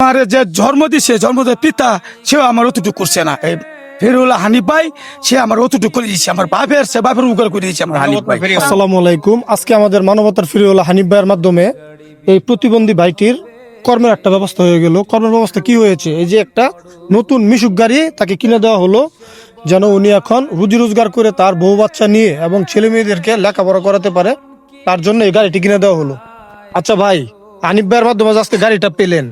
আমার যে জন্ম দিছে জন্মদের পিতা সেও আমার অতটুকু করছে না। ফেরুল্লাহ হানিফ ভাই সে আমার অতটুকু করে দিচ্ছে, আমার বাপের সে বাপের উপকার করে দিচ্ছে আমার হানিফ ভাই। আসসালামু আলাইকুম। আজকে আমাদের মানবতার ফিরিওয়ালা হানিফ ভাইয়ের মাধ্যমে এই প্রতিবন্ধী ভাইটির কর্মের একটা ব্যবস্থা হয়ে গেল। কর্মের ব্যবস্থা কি হয়েছে, এই যে একটা নতুন মিশুক গাড়ি তাকে কিনে দেওয়া হলো, যেন উনি এখন রুজি রোজগার করে তার বউ বাচ্চা নিয়ে এবং ছেলে মেয়েদেরকে লেখাপড়া করাতে পারে, তার জন্য এই গাড়িটি কিনে দেওয়া হলো। আচ্ছা ভাই, হানিফ ভাইয়ের মাধ্যমে আজকে গাড়িটা পেলেন,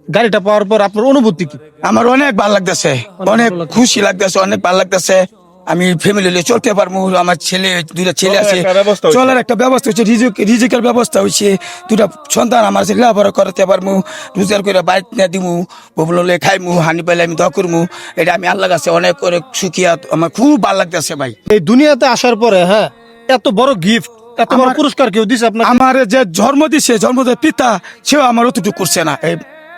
গাড়িটা পাওয়ার পর আপনার অনুভূতি কি? আমার অনেক ভালো লাগতেছে, অনেক খুশি লাগতেছে, অনেক ভালো লাগতেছে। আমি ফ্যামিলি নিয়ে চলতে পারবো, আমার ছেলে দুইটা ছেলে আছে, চলার একটা ব্যবস্থা হচ্ছে, রিজিকের ব্যবস্থা হয়েছে, দুটা সন্তান আমার লেখাপড়া করাতে পারবো, রোজগার করে বাইক নিয়ে দিমু, বলে খাইমু, হানি পাইলে আমি দোয়া করবো। এটা আমি আল্লাহ কাছে অনেক অনেক সুখিয়া, আমার খুব ভালো লাগতেছে ভাই। এই দুনিয়াতে আসার পরে হ্যাঁ, এত বড় গিফট, এত বড় পুরস্কার কেউ দিছে আপনাকে? আমার যে জন্ম দিছে জন্মদের পিতা সেও আমার অতটুকু করছে না।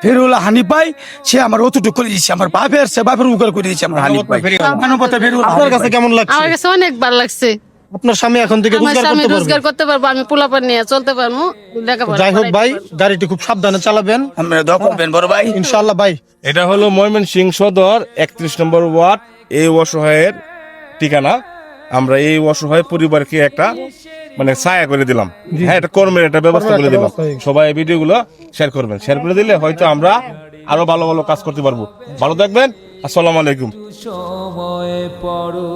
ফেরুল্লাহ হানিফ ভাই সে আমার অতটুকু করে দিচ্ছে, আমার বাপের সে বাপের উপকার করে দিচ্ছে আমার হানিফ ভাই। মানবতা ফেরুল্লাহ আপনার কাছে কেমন লাগছে? আমার কাছে অনেক ভালো লাগছে। আপনার স্বামী এখন থেকে আমার রোজগার স্বামী করতে রোজগার পারবে। করতে পারবো, আমি পোলাপান নিয়ে চলতে পারবো, লেখাপড়া যাই হোক করাইতে ভাই, পারবো। গাড়িটি খুব সাবধানে চালাবেন, আমরা দোয়া করবেন বড় ভাই। ইনশাআল্লাহ ভাই। এটা হলো ময়মনসিংহ সদর 31 নম্বর ওয়ার্ড। এই অসহায়ের ঠিকানা। আমরা এই অসহায় পরিবারকে একটা মানে ছায়া করে দিলাম। হ্যাঁ, এটা কর্মের একটা ব্যবস্থা করে দিলাম। সবাই এই ভিডিওগুলো শেয়ার করবেন, শেয়ার করে দিলে হয়তো আমরা আরো ভালো ভালো কাজ করতে পারবো। ভালো থাকবেন, আসসালামু আলাইকুম। সময় পড়ো।